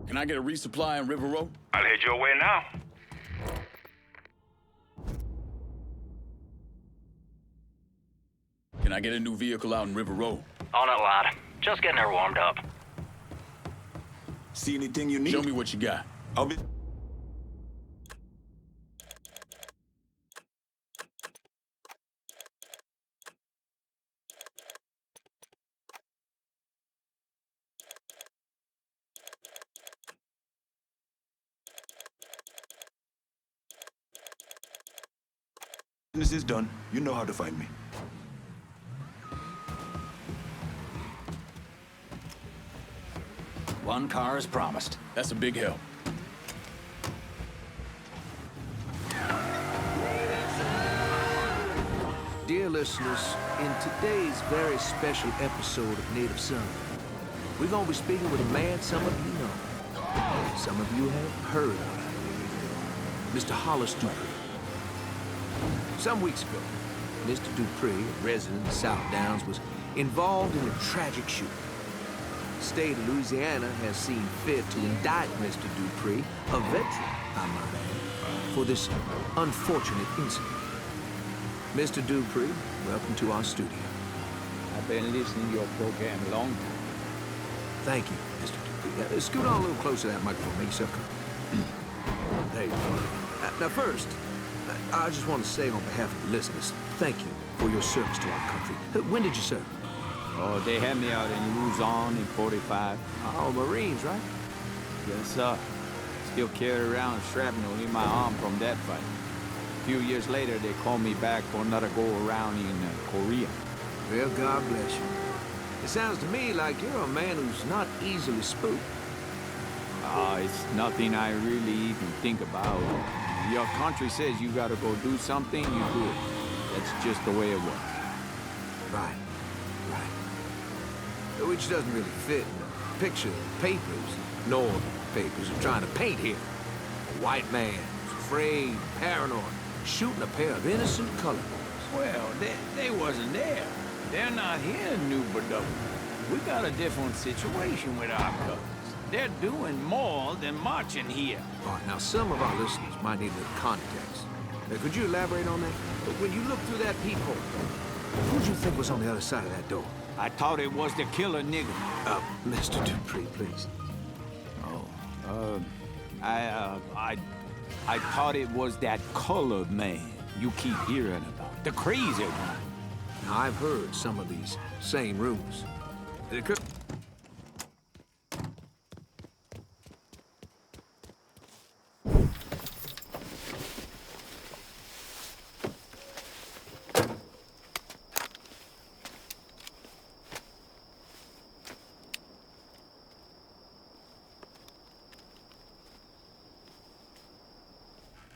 Can I get a resupply in River Row? I'll head your way now. Can I get a new vehicle out in River Row? On it, lad. Just getting her warmed up. See anything you need? Show me what you got. I'll be... Business is done. You know how to find me. One car as promised. That's a big help. Dear listeners, in today's very special episode of Native Son, we're going to be speaking with a man some of you know, some of you have heard of, Mr. Hollis Dupree. Some weeks ago, Mr. Dupree, a resident of South Downs, was involved in a tragic shooting. The state of Louisiana has seen fit to indict Mr. Dupree, a veteran, I might add, for this unfortunate incident. Mr. Dupree, welcome to our studio. I've been listening to your program a long time. Thank you, Mr. Dupree. Scoot on a little closer to that microphone. Make yourself comfortable. There you go. Now first, I just want to say on behalf of the listeners, thank you for your service to our country. When did you serve? Oh, they had me out in Luzon in 45. Oh, Marines, right? Yes, sir. Still carry around shrapnel in my arm from that fight. A few years later, they called me back for another go-around in Korea. Well, God bless you. It sounds to me like you're a man who's not easily spooked. It's nothing I really even think about. Your country says you gotta go do something, you do it. That's just the way it works. Right. Which doesn't really fit in the picture the papers, nor the papers are trying to paint here. A white man who's afraid, paranoid, shooting a pair of innocent color boys. Well, they wasn't there. They're not here in New Bordeaux. We got a different situation with our brothers. They're doing more than marching here. All right, now some of our listeners might need a little context. Could you elaborate on that? When you looked through that peephole, who did you think was on the other side of that door? I thought it was the killer nigga. Mr. Dupree, please. I thought it was that colored man you keep hearing about. The crazy one. Now, I've heard some of these same rumors. It could...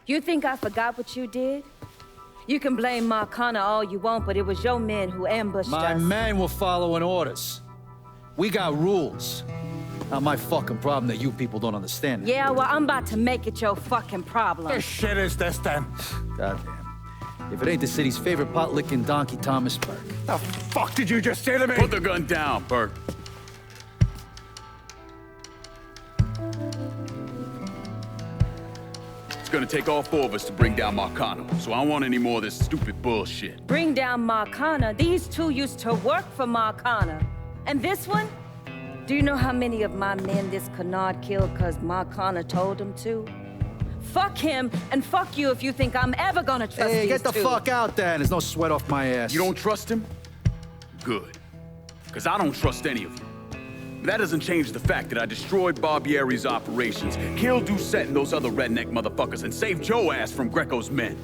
You think I forgot what you did? You can blame Marcana all you want, but it was your men who ambushed us. My men were following orders. We got rules. Not my fucking problem that you people don't understand. Yeah, well, I'm about to make it your fucking problem. The shit is this, then? Goddamn. If it ain't the city's favorite pot-licking donkey, Thomas Burke. The fuck did you just say to me? Put the gun down, Burke. It's gonna take all four of us to bring down Marcano, so I don't want any more of this stupid bullshit. Bring down Marcana? These two used to work for Marcana. And this one? Do you know how many of my men this canard killed because Marcana told him to? Fuck him, and fuck you if you think I'm ever gonna trust Hey, these get the two. fuck out there. There's no sweat off my ass. You don't trust him? Good. Because I don't trust any of you. But that doesn't change the fact that I destroyed Barbieri's operations, killed Doucette and those other redneck motherfuckers, and saved Joe ass from Greco's men.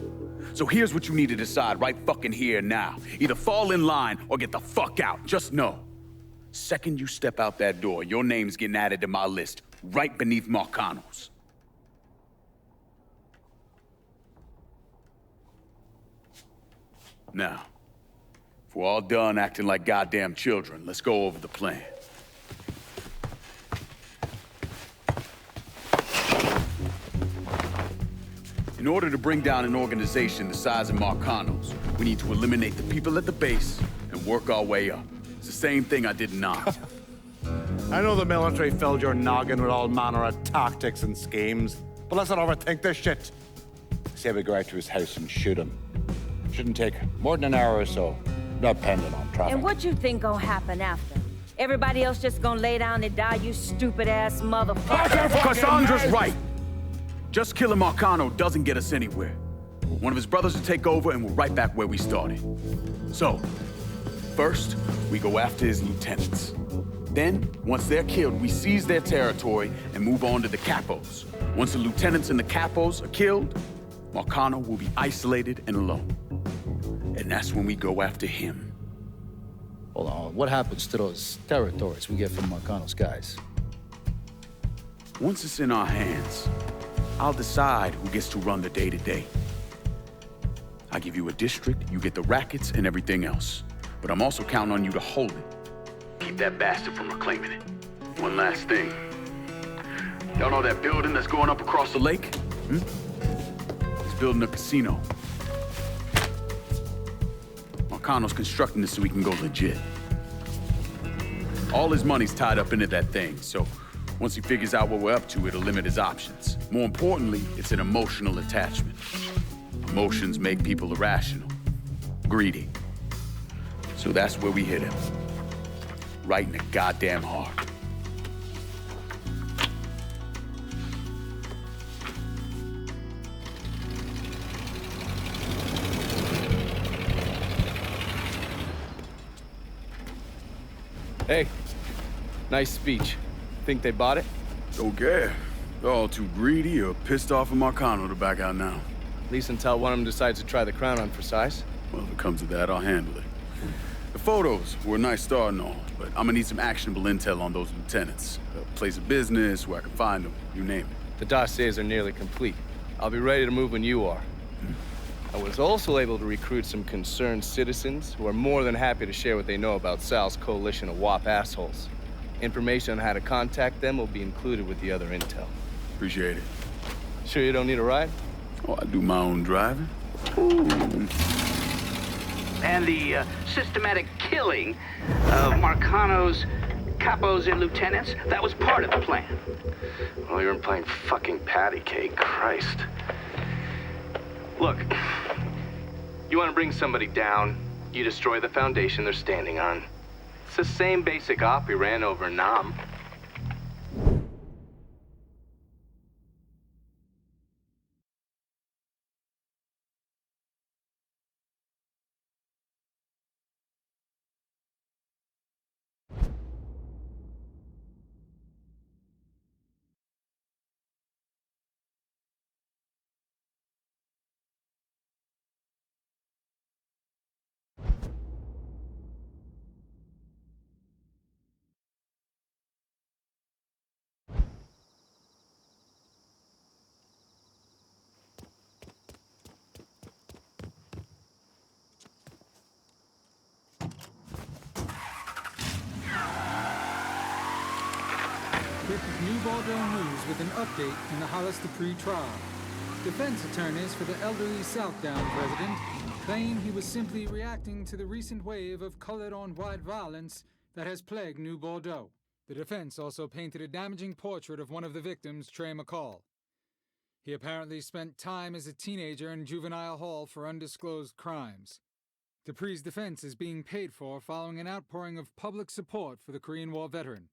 So here's what you need to decide right fucking here now. Either fall in line or get the fuck out. Just know. Second you step out that door, your name's getting added to my list, right beneath Marcano's. Now, if we're all done acting like goddamn children, let's go over the plan. In order to bring down an organization the size of Marcano's, we need to eliminate the people at the base and work our way up. It's the same thing I did in Nam. I know the military filled your noggin with all manner of tactics and schemes, but let's not overthink this shit. Say we go out to his house and shoot him. Shouldn't take more than an hour or so, not depending on traffic. And what you think gonna happen after? Everybody else just gonna lay down and die, you stupid-ass motherfucker? Cassandra's right. Just killing Marcano doesn't get us anywhere. One of his brothers will take over and we're right back where we started. So, first, we go after his lieutenants. Then, once they're killed, we seize their territory and move on to the capos. Once the lieutenants and the capos are killed, Marcano will be isolated and alone. And that's when we go after him. Hold on, what happens to those territories we get from Marcano's guys? Once it's in our hands, I'll decide who gets to run the day-to-day. I give you a district, you get the rackets and everything else. But I'm also counting on you to hold it. Keep that bastard from reclaiming it. One last thing. Y'all know that building that's going up across the lake? He's building a casino. Marcano's constructing this so he can go legit. All his money's tied up into that thing, so once he figures out what we're up to, it'll limit his options. More importantly, it's an emotional attachment. Emotions make people irrational, greedy. So that's where we hit him. Right in the goddamn heart. Hey, nice speech. Think they bought it? Okay. They're all too greedy or pissed off at Marcano to back out now. At least until one of them decides to try the crown on for size. Well, if it comes to that, I'll handle it. The photos were a nice start and all, but I'm gonna need some actionable intel on those lieutenants. A place of business, where I can find them, you name it. The dossiers are nearly complete. I'll be ready to move when you are. I was also able to recruit some concerned citizens who are more than happy to share what they know about Sal's coalition of WAP assholes. Information on how to contact them will be included with the other intel. Appreciate it. Sure you don't need a ride? Oh, I do my own driving. And the systematic killing of Marcano's capos and lieutenants, that was part of the plan. Well, you're playing fucking patty cake, Christ. Look, you want to bring somebody down, you destroy the foundation they're standing on. It's the same basic op we ran over Nam. Quick New Bordeaux news with an update in the Hollister pre-trial. Defense attorneys for the elderly Southdown resident claim he was simply reacting to the recent wave of colored-on-white violence that has plagued New Bordeaux. The defense also painted a damaging portrait of one of the victims, Trey McCall. He apparently spent time as a teenager in juvenile hall for undisclosed crimes. Dupree's defense is being paid for following an outpouring of public support for the Korean War veteran.